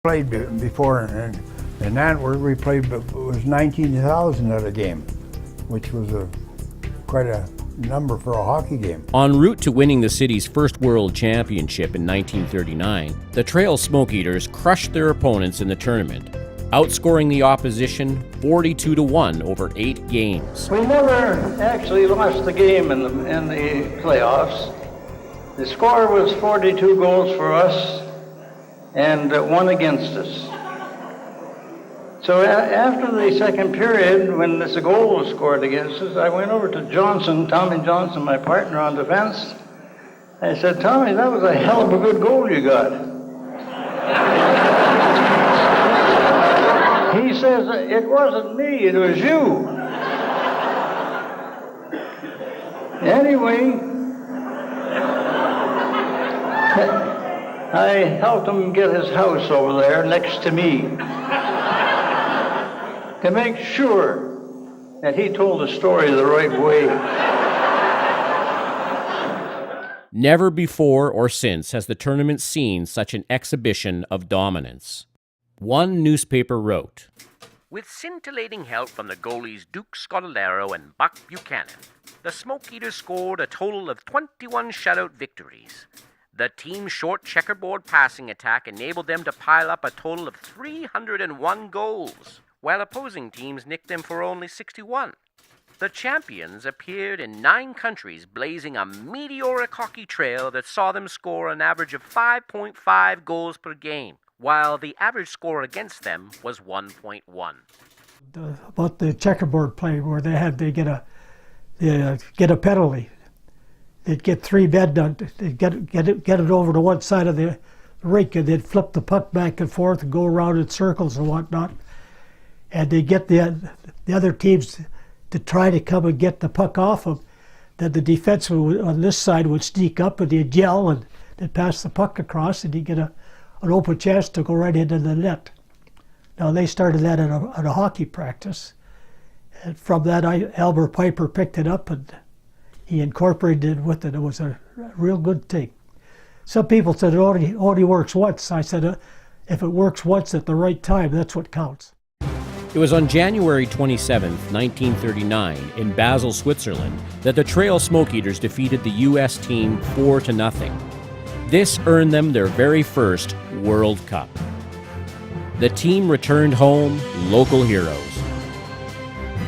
Played before in Antwerp. We played, but it was 19,000 at a game, which was quite a number for a hockey game. En route to winning the city's first World Championship in 1939, the Trail Smoke Eaters crushed their opponents in the tournament, outscoring the opposition 42-1 over 8 games. We never actually lost the game in the playoffs. The score was 42 goals for us and 1 against us. So after the second period, when this goal was scored against us, I went over to Johnson, Tommy Johnson, my partner on defense. I said, "Tommy, that was a hell of a good goal you got." He says, "It wasn't me, it was you." Anyway, I helped him get his house over there next to me to make sure that he told the story the right way. Never before or since has the tournament seen such an exhibition of dominance. One newspaper wrote, "With scintillating help from the goalies Duke Scodellaro and Buck Buchanan, the Smoke Eaters scored a total of 21 shutout victories. The team's short checkerboard passing attack enabled them to pile up a total of 301 goals, while opposing teams nicked them for only 61. The champions appeared in 9 countries, blazing a meteoric hockey trail that saw them score an average of 5.5 goals per game, while the average score against them was 1.1. About the checkerboard play where they get a penalty. They'd get 3 men done. They'd get it over to one side of the rink, and they'd flip the puck back and forth and go around in circles and whatnot. And they'd get the other teams to try to come and get the puck off them. Then the defenseman on this side would sneak up and they'd yell and they'd pass the puck across, and he'd get an open chance to go right into the net. Now they started that at a hockey practice, and from that Albert Piper picked it up and he incorporated it with it. It was a real good thing. Some people said it only works once. I said, if it works once at the right time, that's what counts. It was on January 27, 1939, in Basel, Switzerland, that the Trail Smoke Eaters defeated the U.S. team 4-0. This earned them their very first World Cup. The team returned home local heroes.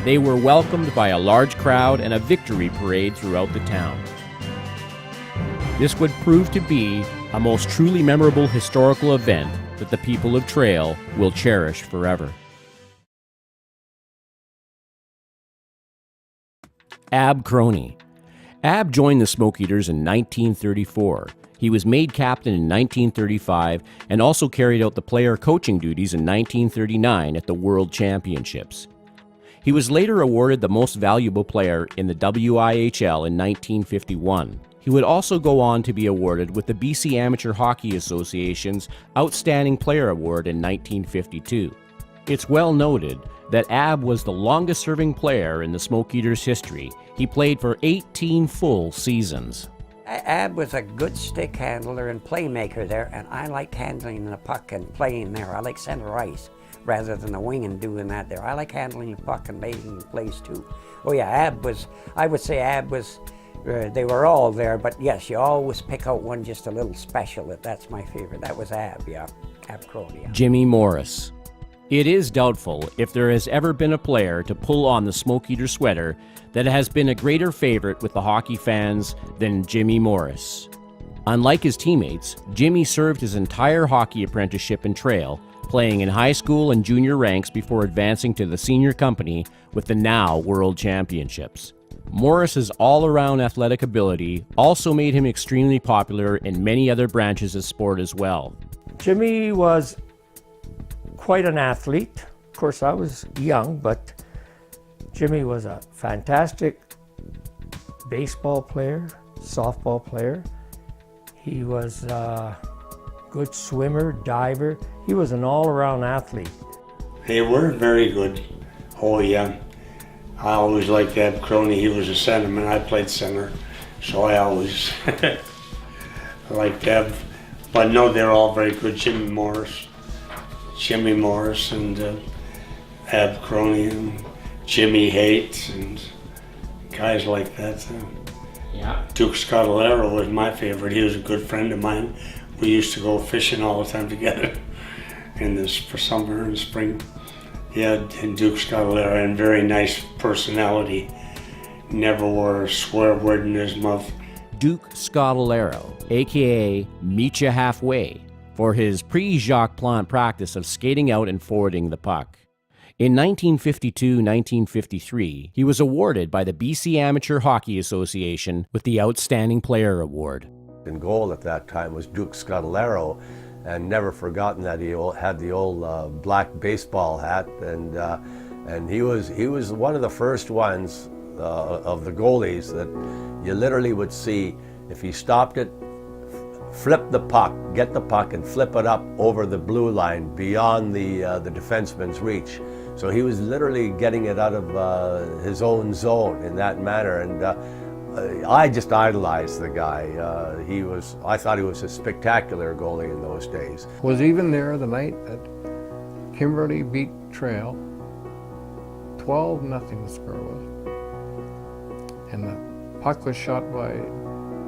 They were welcomed by a large crowd and a victory parade throughout the town. This would prove to be a most truly memorable historical event that the people of Trail will cherish forever. Ab Crony. Ab joined the Smoke Eaters in 1934. He was made captain in 1935 and also carried out the player coaching duties in 1939 at the World Championships. He was later awarded the Most Valuable Player in the WIHL in 1951. He would also go on to be awarded with the BC Amateur Hockey Association's Outstanding Player Award in 1952. It's well noted that Ab was the longest-serving player in the Smoke Eaters' history. He played for 18 full seasons. Ab was a good stick handler and playmaker there, and I liked handling the puck and playing there. I like center ice rather than the wing and doing that there. I like handling the puck and making the plays too. Oh yeah, I would say Ab was, they were all there, but yes, you always pick out one just a little special. That's my favorite. That was Ab, yeah. Ab Crony. Yeah. Jimmy Morris. It is doubtful if there has ever been a player to pull on the Smoke Eater sweater that has been a greater favorite with the hockey fans than Jimmy Morris. Unlike his teammates, Jimmy served his entire hockey apprenticeship in Trail, playing in high school and junior ranks before advancing to the senior company with the now World Championships. Morris's all-around athletic ability also made him extremely popular in many other branches of sport as well. Jimmy was quite an athlete. Of course, I was young, but Jimmy was a fantastic baseball player, softball player. He was a good swimmer, diver. He was an all-around athlete. They were very good. Oh yeah. I always liked Ab Crony. He was a centerman. I played center, so I always liked Ab. But no, they're all very good. Jimmy Morris, Jimmy Morris and Ab Crony and Jimmy Haight and guys like that. Yeah. Duke Scotolero was my favorite. He was a good friend of mine. We used to go fishing all the time together for summer and spring. Yeah, and Duke Scotolero, and very nice personality. Never wore a swear word in his mouth. Duke Scotolero, aka Meet Ya Halfway, for his pre-Jacques Plante practice of skating out and forwarding the puck. In 1952-1953, he was awarded by the BC Amateur Hockey Association with the Outstanding Player Award. In goal at that time was Duke Scotolero, and never forgotten that he had the old black baseball hat, and he was one of the first ones of the goalies that you literally would see if he stopped it, flip the puck, get the puck and flip it up over the blue line beyond the defenseman's reach. So he was literally getting it out of his own zone in that manner, and I just idolized the guy. I thought he was a spectacular goalie in those days. Was even there the night that Kimberly beat Trail, 12-0 the score was. And the puck was shot by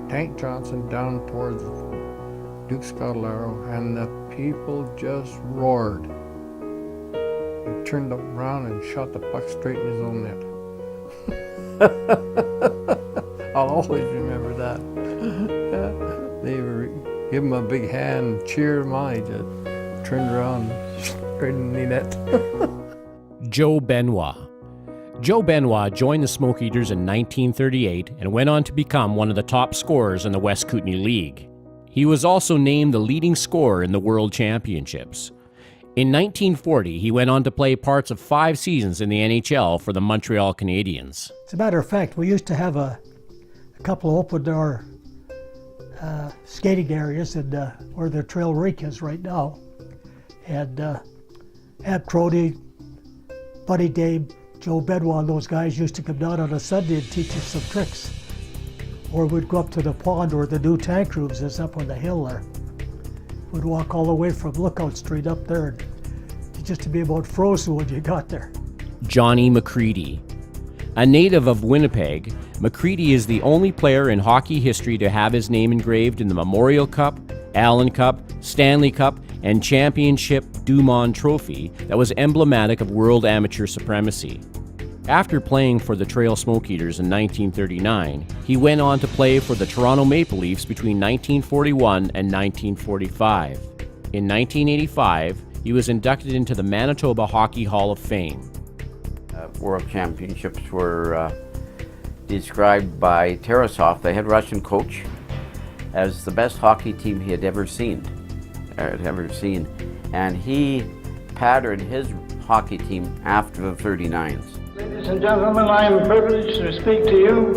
Tank Johnson down towards Duke Scotolero, and the people just roared. He turned around and shot the puck straight in his own net. I'll always remember that. They were give him a big hand, cheer him on. He just turned around straight in the net. Joe Benoit. Joe Benoit joined the Smoke Eaters in 1938 and went on to become one of the top scorers in the West Kootenay League. He was also named the leading scorer in the World Championships. In 1940, he went on to play parts of 5 seasons in the NHL for the Montreal Canadiens. As a matter of fact, we used to have a couple of open-door skating areas where the trail rink is right now. And Ab Crody, Buddy Dame, Joe Benoit, and those guys used to come down on a Sunday and teach us some tricks. Or we'd go up to the pond where the new tank rooms is up on the hill there. We'd walk all the way from Lookout Street up there and just to be about frozen when you got there. Johnny McCready. A native of Winnipeg, McCready is the only player in hockey history to have his name engraved in the Memorial Cup, Allen Cup, Stanley Cup, and Championship Dumont Trophy that was emblematic of world amateur supremacy. After playing for the Trail Smoke Eaters in 1939, he went on to play for the Toronto Maple Leafs between 1941 and 1945. In 1985, he was inducted into the Manitoba Hockey Hall of Fame. World Championships were described by Tarasov, the head Russian coach, as the best hockey team he had ever seen. And he patterned his hockey team after the 39s. Ladies and gentlemen, I am privileged to speak to you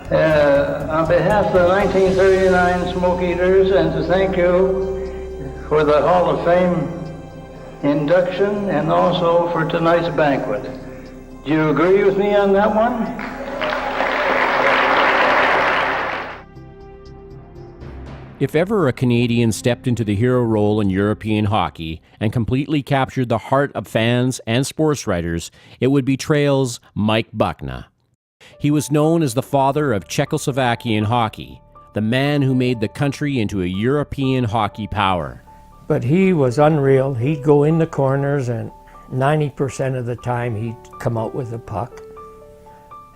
on behalf of the 1939 Smoke Eaters and to thank you for the Hall of Fame induction and also for tonight's banquet. Do you agree with me on that one? If ever a Canadian stepped into the hero role in European hockey and completely captured the heart of fans and sports writers, it would be Trail's Mike Buckna. He was known as the father of Czechoslovakian hockey, the man who made the country into a European hockey power. But he was unreal. He'd go in the corners and 90% of the time he'd come out with a puck.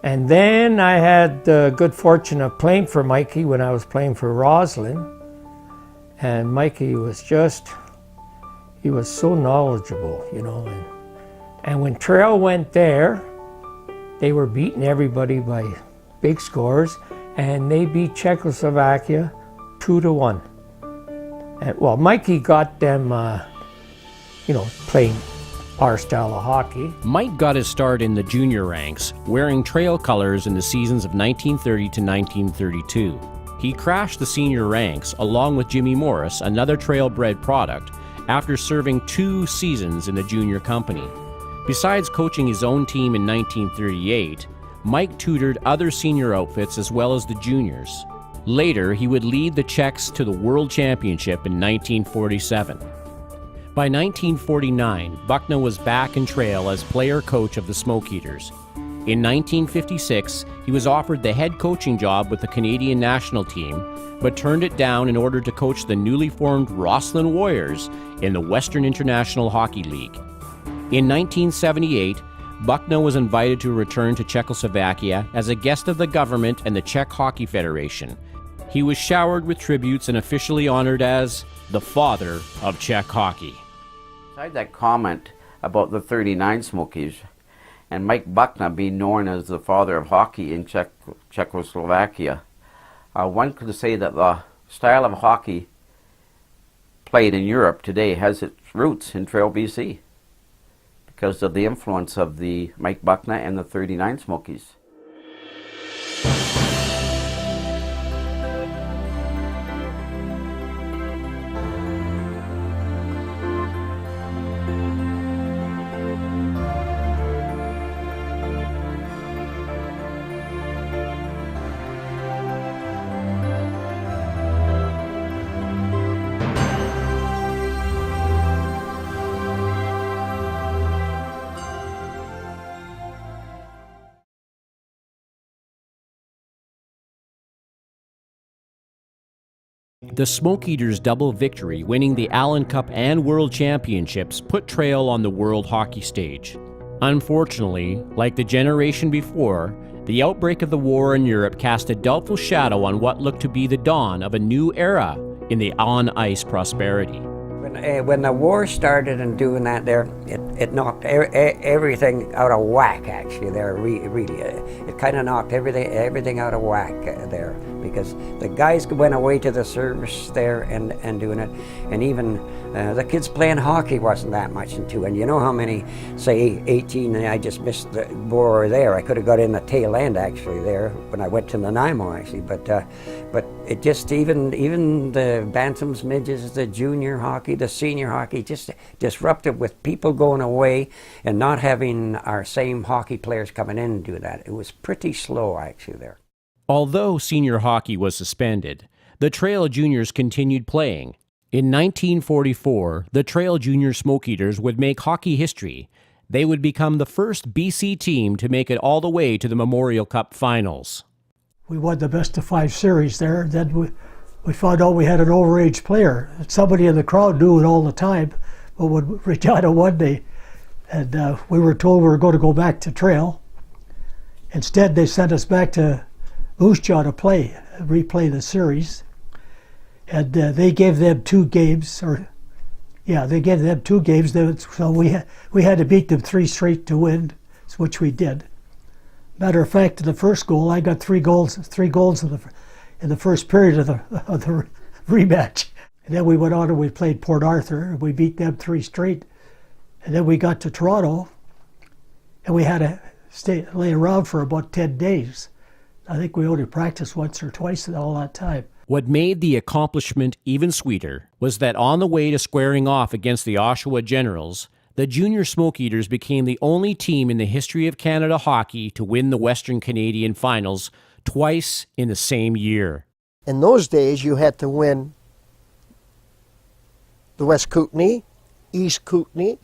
And then I had the good fortune of playing for Mikey when I was playing for Roslyn. And Mikey was he was so knowledgeable, you know. And when Trail went there, they were beating everybody by big scores, and they beat Czechoslovakia 2-1. And, well, Mikey got them, playing our style of hockey. Mike got his start in the junior ranks, wearing Trail colors in the seasons of 1930 to 1932. He crashed the senior ranks along with Jimmy Morris, another Trailbred product, after serving 2 seasons in the junior company. Besides coaching his own team in 1938, Mike tutored other senior outfits as well as the juniors. Later, he would lead the Czechs to the World Championship in 1947. By 1949, Buckna was back in Trail as player-coach of the Smoke Eaters. In 1956, he was offered the head coaching job with the Canadian national team, but turned it down in order to coach the newly formed Rosslyn Warriors in the Western International Hockey League. In 1978, Buckna was invited to return to Czechoslovakia as a guest of the government and the Czech Hockey Federation. He was showered with tributes and officially honored as the father of Czech hockey. Beside that comment about the 39 Smokies and Mike Buckna being known as the father of hockey in Czechoslovakia, one could say that the style of hockey played in Europe today has its roots in Trail, BC, because of the influence of the Mike Buckna and the 39 Smokies. The Smoke Eaters' double victory, winning the Allen Cup and World Championships, put Trail on the world hockey stage. Unfortunately, like the generation before, the outbreak of the war in Europe cast a doubtful shadow on what looked to be the dawn of a new era in the on-ice prosperity. When the war started and doing that there, it knocked everything out of whack, actually, there, really. It kind of knocked everything out of whack there, because the guys went away to the service there and doing it, and even the kids playing hockey wasn't that much into it. And you know how many, say 18, I just missed the war there. I could have got in the tail end, actually, there, when I went to Nanaimo, actually, but it just, even the bantams, midgets, the junior hockey, the senior hockey, just disrupted with people going away and not having our same hockey players coming in and do that. It was pretty slow, actually, there. Although senior hockey was suspended, the Trail Juniors continued playing. In 1944, the Trail Junior Smoke Eaters would make hockey history. They would become the first BC team to make it all the way to the Memorial Cup finals. We won the best-of-5 series there. Then we found out we had an overage player. Somebody in the crowd knew it all the time, but when Regina won, we were told we were going to go back to Trail. Instead, they sent us back to Moose Jaw to replay the series. And they gave them 2 games, so we had to beat them 3 straight to win, which we did. Matter of fact, in the first goal, I got 3 goals in the first period of the rematch. And then we went on and we played Port Arthur, and we beat them 3 straight. And then we got to Toronto, and we had to lay around for about 10 days. I think we only practiced once or twice in all that time. What made the accomplishment even sweeter was that on the way to squaring off against the Oshawa Generals, the Junior Smoke Eaters became the only team in the history of Canada hockey to win the Western Canadian Finals twice in the same year. In those days, you had to win the West Kootenay, East Kootenay,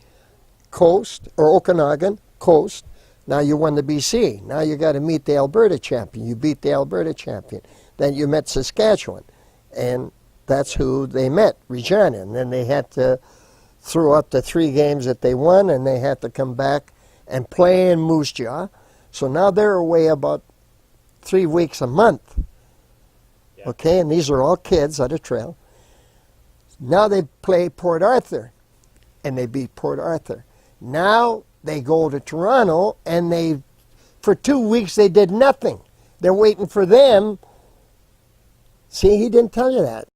Coast, or Okanagan, Coast. Now you won the BC. Now you got to meet the Alberta champion. You beat the Alberta champion. Then you met Saskatchewan, and that's who they met, Regina. And then they had to throw up the 3 games that they won, and they had to come back and play in Moose Jaw. So now they're away about 3 weeks a month. Yeah. Okay, and these are all kids out of Trail. Now they play Port Arthur, and they beat Port Arthur. Now they go to Toronto, and for 2 weeks they did nothing. They're waiting for them. See, he didn't tell you that.